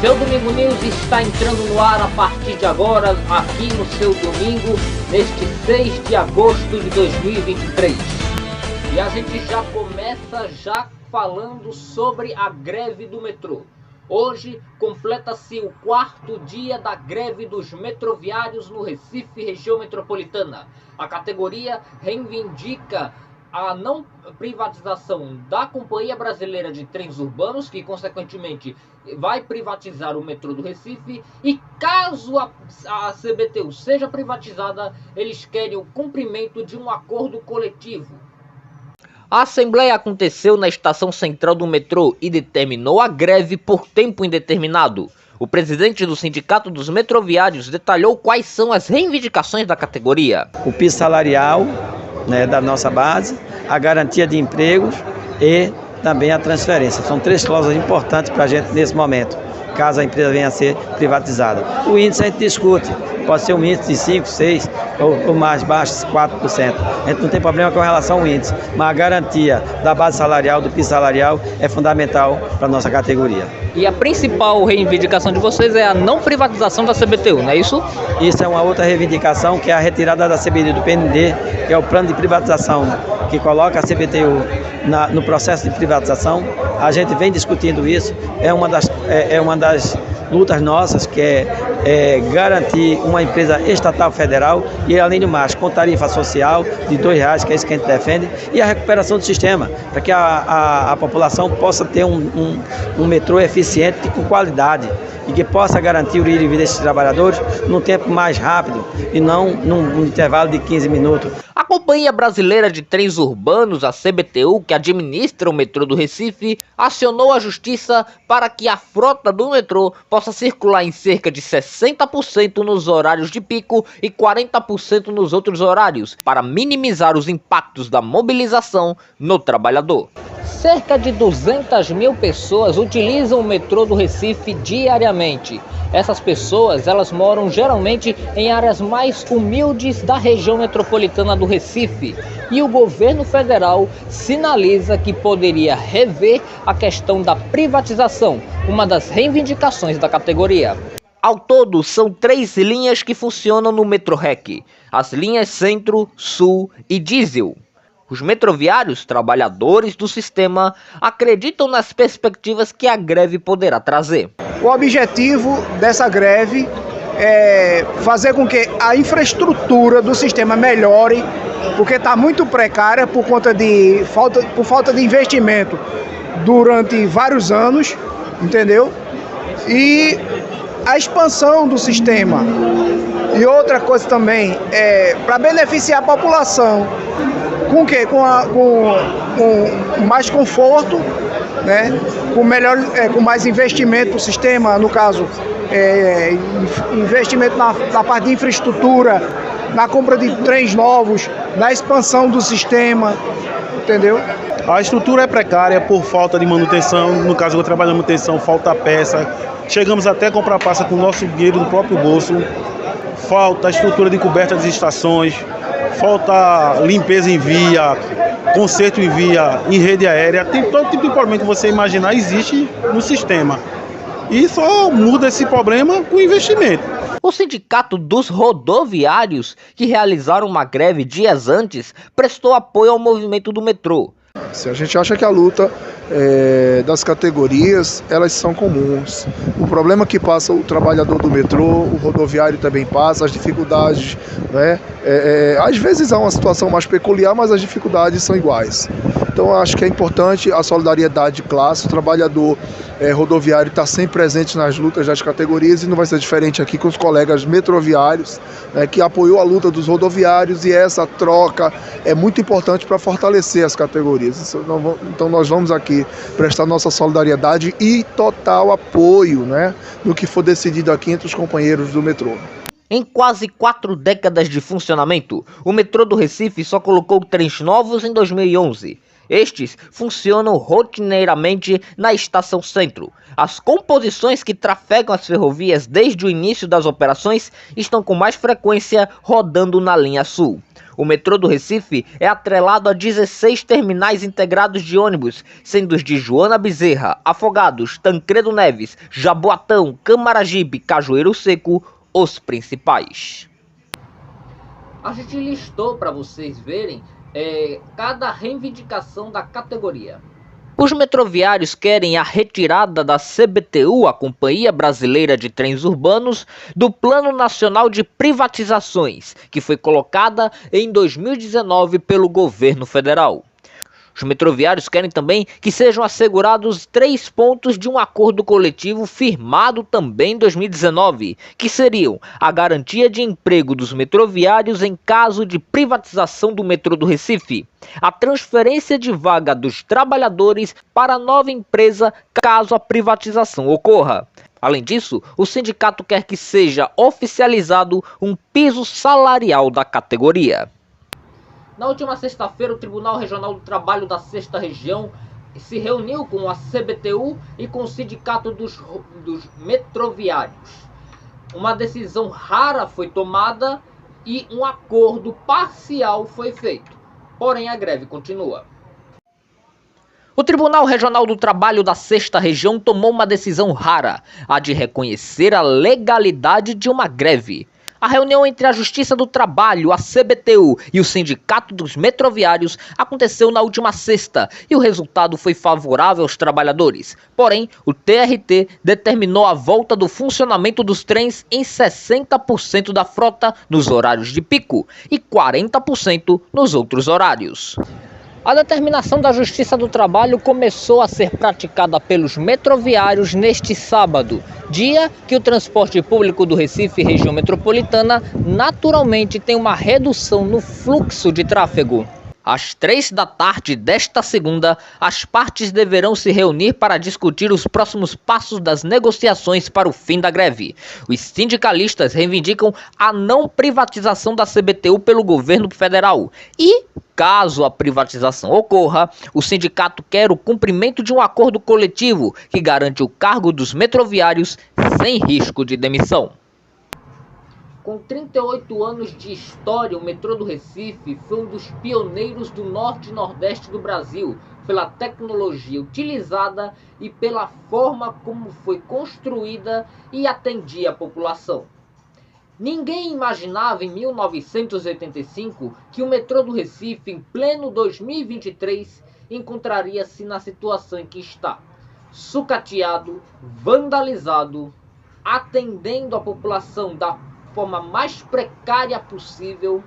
Seu Domingo News está entrando no ar a partir de agora, aqui no seu domingo, neste 6 de agosto de 2023. E a gente já começa falando sobre a greve do metrô. Hoje completa-se o 4º dia da greve dos metroviários no Recife, região metropolitana. A categoria reivindica a não privatização da Companhia Brasileira de Trens Urbanos, que consequentemente vai privatizar o metrô do Recife, e caso a CBTU seja privatizada, eles querem o cumprimento de um acordo coletivo. A assembleia aconteceu na estação central do metrô e determinou a greve por tempo indeterminado. O presidente do Sindicato dos Metroviários detalhou quais são as reivindicações da categoria. O piso salarial, da nossa base, a garantia de empregos e também a transferência. São 3 cláusulas importantes para a gente nesse momento, caso a empresa venha a ser privatizada. O índice a gente discute, pode ser um índice de 5%, 6% ou mais baixo, 4%. A gente não tem problema com relação ao índice, mas a garantia da base salarial, do piso salarial, é fundamental para a nossa categoria. E a principal reivindicação de vocês é a não privatização da CBTU, não é isso? Isso é uma outra reivindicação, que é a retirada da CBTU do PND, que é o plano de privatização, que coloca a CBTU no processo de privatização. A gente vem discutindo isso, é uma das lutas nossas, que é garantir uma empresa estatal federal e, além do mais, com tarifa social de R$2, que é isso que a gente defende, e a recuperação do sistema, para que a população possa ter um metrô eficiente e com qualidade, e que possa garantir o ir e vir desses trabalhadores num tempo mais rápido e não num intervalo de 15 minutos. A Companhia Brasileira de Trens Urbanos, a CBTU, que administra o metrô do Recife, acionou a justiça para que a frota do metrô possa circular em cerca de 60% nos horários de pico e 40% nos outros horários, para minimizar os impactos da mobilização no trabalhador. Cerca de 200 mil pessoas utilizam o metrô do Recife diariamente. Essas pessoas, elas moram geralmente em áreas mais humildes da região metropolitana do Recife. E o governo federal sinaliza que poderia rever a questão da privatização, uma das reivindicações da categoria. Ao todo, são 3 linhas que funcionam no Metrorec: as linhas Centro, Sul e Diesel. Os metroviários, trabalhadores do sistema, acreditam nas perspectivas que a greve poderá trazer. O objetivo dessa greve é fazer com que a infraestrutura do sistema melhore, porque está muito precária por falta de investimento durante vários anos, entendeu? E a expansão do sistema. E outra coisa também é para beneficiar a população. Com o quê? Com mais conforto, né? Com mais investimento no sistema, no caso, investimento na parte de infraestrutura, na compra de trens novos, na expansão do sistema, entendeu? A estrutura é precária por falta de manutenção, no caso eu trabalho na manutenção, falta peça, chegamos até a comprar peça com o nosso dinheiro do próprio bolso, falta estrutura de coberta das estações, falta limpeza em via, conserto em via, em rede aérea, tem todo tipo de problema que você imaginar existe no sistema. E só muda esse problema com investimento. O Sindicato dos Rodoviários, que realizaram uma greve dias antes, prestou apoio ao movimento do metrô. A gente acha que a luta das categorias, elas são comuns. O problema que passa o trabalhador do metrô, o rodoviário também passa, as dificuldades, né? Às vezes há uma situação mais peculiar, mas as dificuldades são iguais. Então acho que é importante a solidariedade de classe, o trabalhador rodoviário está sempre presente nas lutas das categorias, e não vai ser diferente aqui com os colegas metroviários, que apoiou a luta dos rodoviários, e essa troca é muito importante para fortalecer as categorias. Então nós vamos aqui prestar nossa solidariedade e total apoio, no que for decidido aqui entre os companheiros do metrô. Em quase 4 décadas de funcionamento, o metrô do Recife só colocou trens novos em 2011. Estes funcionam rotineiramente na Estação Centro. As composições que trafegam as ferrovias desde o início das operações estão com mais frequência rodando na linha Sul. O metrô do Recife é atrelado a 16 terminais integrados de ônibus, sendo os de Joana Bezerra, Afogados, Tancredo Neves, Jaboatão, Camaragibe, Cajueiro Seco os principais. A gente listou para vocês verem cada reivindicação da categoria. Os metroviários querem a retirada da CBTU, a Companhia Brasileira de Trens Urbanos, do Plano Nacional de Privatizações, que foi colocada em 2019 pelo governo federal. Os metroviários querem também que sejam assegurados 3 pontos de um acordo coletivo firmado também em 2019, que seriam a garantia de emprego dos metroviários em caso de privatização do metrô do Recife, a transferência de vaga dos trabalhadores para a nova empresa caso a privatização ocorra. Além disso, o sindicato quer que seja oficializado um piso salarial da categoria. Na última sexta-feira, o Tribunal Regional do Trabalho da 6ª Região se reuniu com a CBTU e com o Sindicato dos Metroviários. Uma decisão rara foi tomada e um acordo parcial foi feito. Porém, a greve continua. O Tribunal Regional do Trabalho da 6ª Região tomou uma decisão rara, a de reconhecer a legalidade de uma greve. A reunião entre a Justiça do Trabalho, a CBTU e o Sindicato dos Metroviários aconteceu na última sexta e o resultado foi favorável aos trabalhadores. Porém, o TRT determinou a volta do funcionamento dos trens em 60% da frota nos horários de pico e 40% nos outros horários. A determinação da Justiça do Trabalho começou a ser praticada pelos metroviários neste sábado, dia que o transporte público do Recife e região metropolitana naturalmente tem uma redução no fluxo de tráfego. Às 3 da tarde desta segunda, as partes deverão se reunir para discutir os próximos passos das negociações para o fim da greve. Os sindicalistas reivindicam a não privatização da CBTU pelo governo federal e, caso a privatização ocorra, o sindicato quer o cumprimento de um acordo coletivo que garante o cargo dos metroviários sem risco de demissão. Com 38 anos de história, o metrô do Recife foi um dos pioneiros do norte e nordeste do Brasil, pela tecnologia utilizada e pela forma como foi construída e atendia a população. Ninguém imaginava em 1985 que o metrô do Recife, em pleno 2023, encontraria-se na situação em que está, sucateado, vandalizado, atendendo a população da forma mais precária possível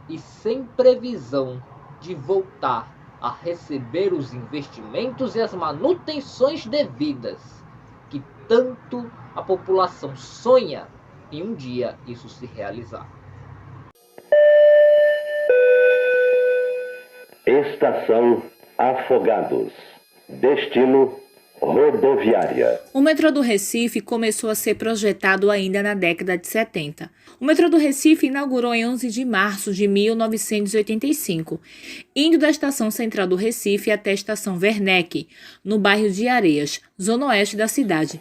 e sem previsão de voltar a receber os investimentos e as manutenções devidas que tanto a população sonha em um dia isso se realizar. Estação Afogados. Destino rodoviária. O metrô do Recife começou a ser projetado ainda na década de 70. O metrô do Recife inaugurou em 11 de março de 1985, indo da estação central do Recife até a estação Werneck, no bairro de Areias, zona oeste da cidade.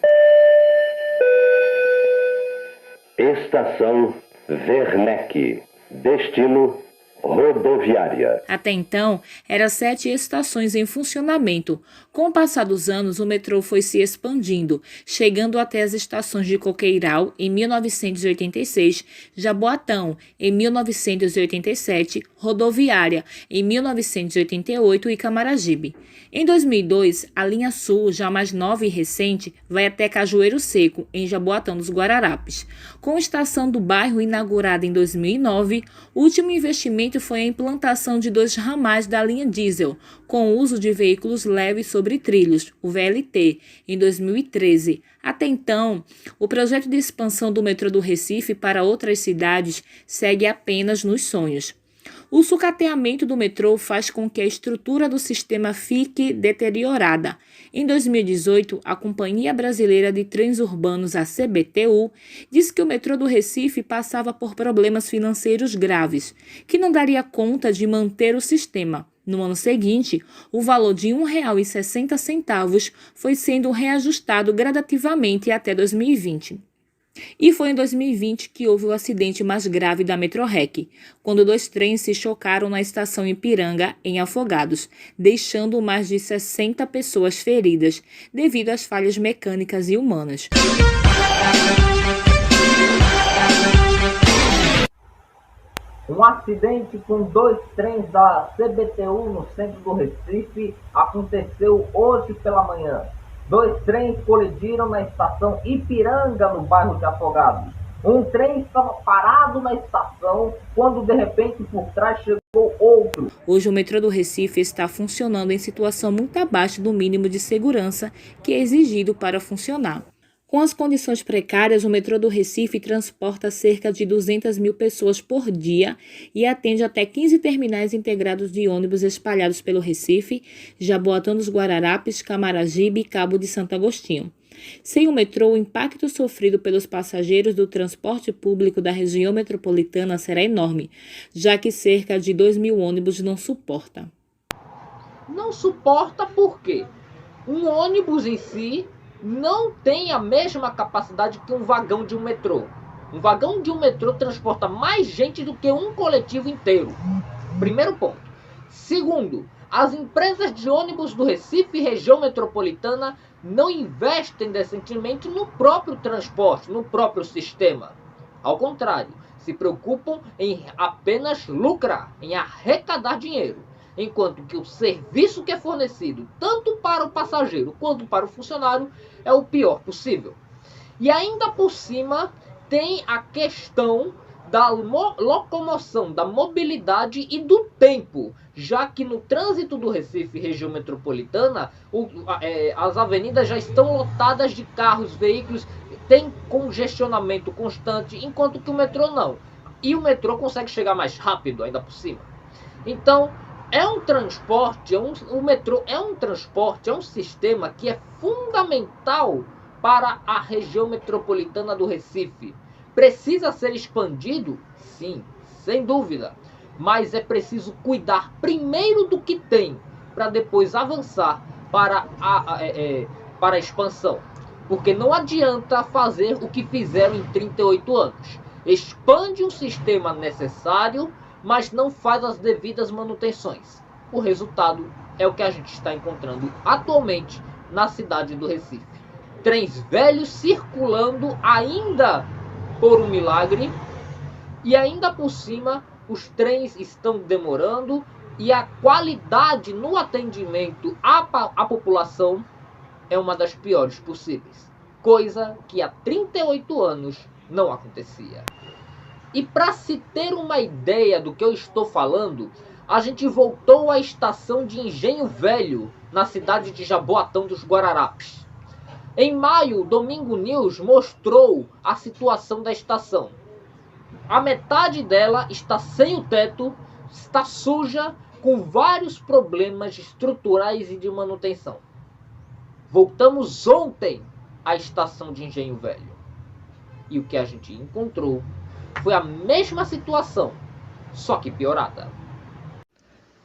Estação Werneck. Destino rodoviária. Até então, eram 7 estações em funcionamento. Com o passar dos anos, o metrô foi se expandindo, chegando até as estações de Coqueiral, em 1986, Jaboatão, em 1987, Rodoviária, em 1988 e Camaragibe. Em 2002, a linha Sul, já mais nova e recente, vai até Cajueiro Seco, em Jaboatão dos Guararapes. Com a estação do bairro inaugurada em 2009, o último investimento foi a implantação de 2 ramais da linha diesel, com o uso de veículos leves sobre trilhos, o VLT, em 2013. Até então, o projeto de expansão do metrô do Recife para outras cidades segue apenas nos sonhos. O sucateamento do metrô faz com que a estrutura do sistema fique deteriorada. Em 2018, a Companhia Brasileira de Trens Urbanos, a CBTU, disse que o metrô do Recife passava por problemas financeiros graves, que não daria conta de manter o sistema. No ano seguinte, o valor de R$ 1,60 foi sendo reajustado gradativamente até 2020. E foi em 2020 que houve o acidente mais grave da Metrorrec, quando 2 trens se chocaram na estação Ipiranga, em Afogados, deixando mais de 60 pessoas feridas devido às falhas mecânicas e humanas. Um acidente com 2 trens da CBTU no centro do Recife aconteceu hoje pela manhã. 2 trens colidiram na estação Ipiranga, no bairro de Afogados. Um trem estava parado na estação quando, de repente, por trás chegou outro. Hoje, o metrô do Recife está funcionando em situação muito abaixo do mínimo de segurança que é exigido para funcionar. Com as condições precárias, o metrô do Recife transporta cerca de 200 mil pessoas por dia e atende até 15 terminais integrados de ônibus espalhados pelo Recife, Jaboatão dos Guararapes, Camaragibe e Cabo de Santo Agostinho. Sem o metrô, o impacto sofrido pelos passageiros do transporte público da região metropolitana será enorme, já que cerca de 2 mil ônibus não suporta. Não suporta por quê? Um ônibus em si não tem a mesma capacidade que um vagão de um metrô. Um vagão de um metrô transporta mais gente do que um coletivo inteiro. Primeiro ponto. Segundo, as empresas de ônibus do Recife e região metropolitana não investem decentemente no próprio transporte, no próprio sistema. Ao contrário, se preocupam em apenas lucrar, em arrecadar dinheiro. Enquanto que o serviço que é fornecido, tanto para o passageiro quanto para o funcionário, é o pior possível. E ainda por cima, tem a questão da locomoção, da mobilidade e do tempo, já que no trânsito do Recife e região metropolitana, as avenidas já estão lotadas de carros, veículos, tem congestionamento constante, enquanto que o metrô não. E o metrô consegue chegar mais rápido, ainda por cima. Então, o metrô é um transporte, é um sistema que é fundamental para a região metropolitana do Recife. Precisa ser expandido? Sim, sem dúvida. Mas é preciso cuidar primeiro do que tem, para depois avançar para a expansão. Porque não adianta fazer o que fizeram em 38 anos. Expande um sistema necessário, mas não faz as devidas manutenções. O resultado é o que a gente está encontrando atualmente na cidade do Recife. Trens velhos circulando ainda por um milagre, e ainda por cima os trens estão demorando e a qualidade no atendimento à população é uma das piores possíveis. Coisa que há 38 anos não acontecia. E para se ter uma ideia do que eu estou falando, a gente voltou à estação de Engenho Velho, na cidade de Jaboatão dos Guararapes. Em maio, o Domingo News mostrou a situação da estação. A metade dela está sem o teto, está suja, com vários problemas estruturais e de manutenção. Voltamos ontem à estação de Engenho Velho. E o que a gente encontrou foi a mesma situação, só que piorada.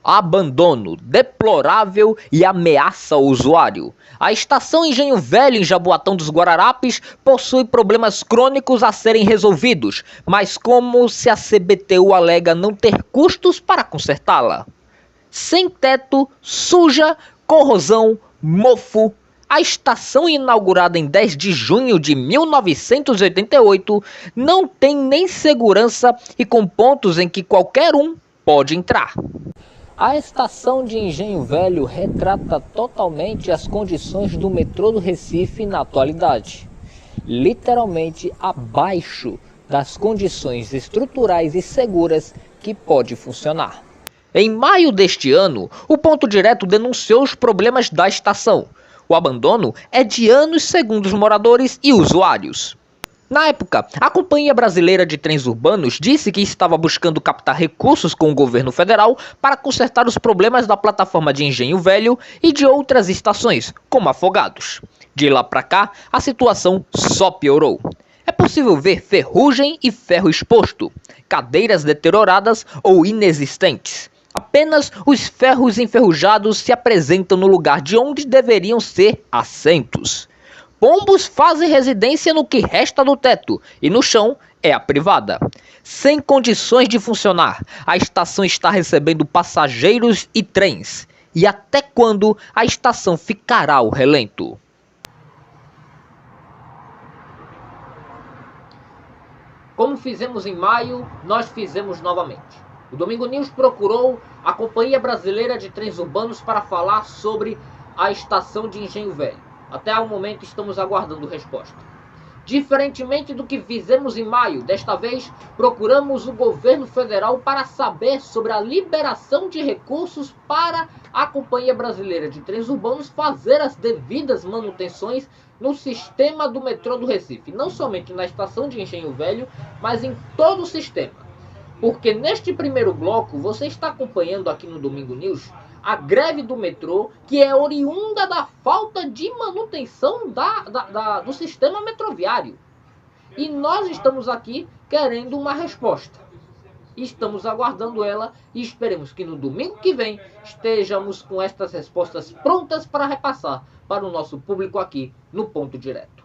Abandono deplorável e ameaça ao usuário. A estação Engenho Velho, em Jaboatão dos Guararapes, possui problemas crônicos a serem resolvidos, mas como se a CBTU alega não ter custos para consertá-la? Sem teto, suja, corrosão, mofo. A estação, inaugurada em 10 de junho de 1988, não tem nem segurança e com pontos em que qualquer um pode entrar. A estação de Engenho Velho retrata totalmente as condições do metrô do Recife na atualidade. Literalmente abaixo das condições estruturais e seguras que pode funcionar. Em maio deste ano, o Ponto Direto denunciou os problemas da estação. O abandono é de anos, segundo os moradores e usuários. Na época, a Companhia Brasileira de Trens Urbanos disse que estava buscando captar recursos com o governo federal para consertar os problemas da plataforma de Engenho Velho e de outras estações, como Afogados. De lá para cá, a situação só piorou. É possível ver ferrugem e ferro exposto, cadeiras deterioradas ou inexistentes. Apenas os ferros enferrujados se apresentam no lugar de onde deveriam ser assentos. pombos fazem residência no que resta do teto e no chão é a privada. Sem condições de funcionar, a estação está recebendo passageiros e trens. E até quando a estação ficará ao relento? Como fizemos em maio, nós fizemos novamente. O Domingo News procurou a Companhia Brasileira de Trens Urbanos para falar sobre a estação de Engenho Velho. Até o momento estamos aguardando resposta. Diferentemente do que fizemos em maio, desta vez procuramos o governo federal para saber sobre a liberação de recursos para a Companhia Brasileira de Trens Urbanos fazer as devidas manutenções no sistema do metrô do Recife. Não somente na estação de Engenho Velho, mas em todo o sistema. Porque neste primeiro bloco, você está acompanhando aqui no Domingo News a greve do metrô, que é oriunda da falta de manutenção do sistema metroviário. E nós estamos aqui querendo uma resposta. Estamos aguardando ela e esperemos que no domingo que vem estejamos com estas respostas prontas para repassar para o nosso público aqui no Ponto Direto.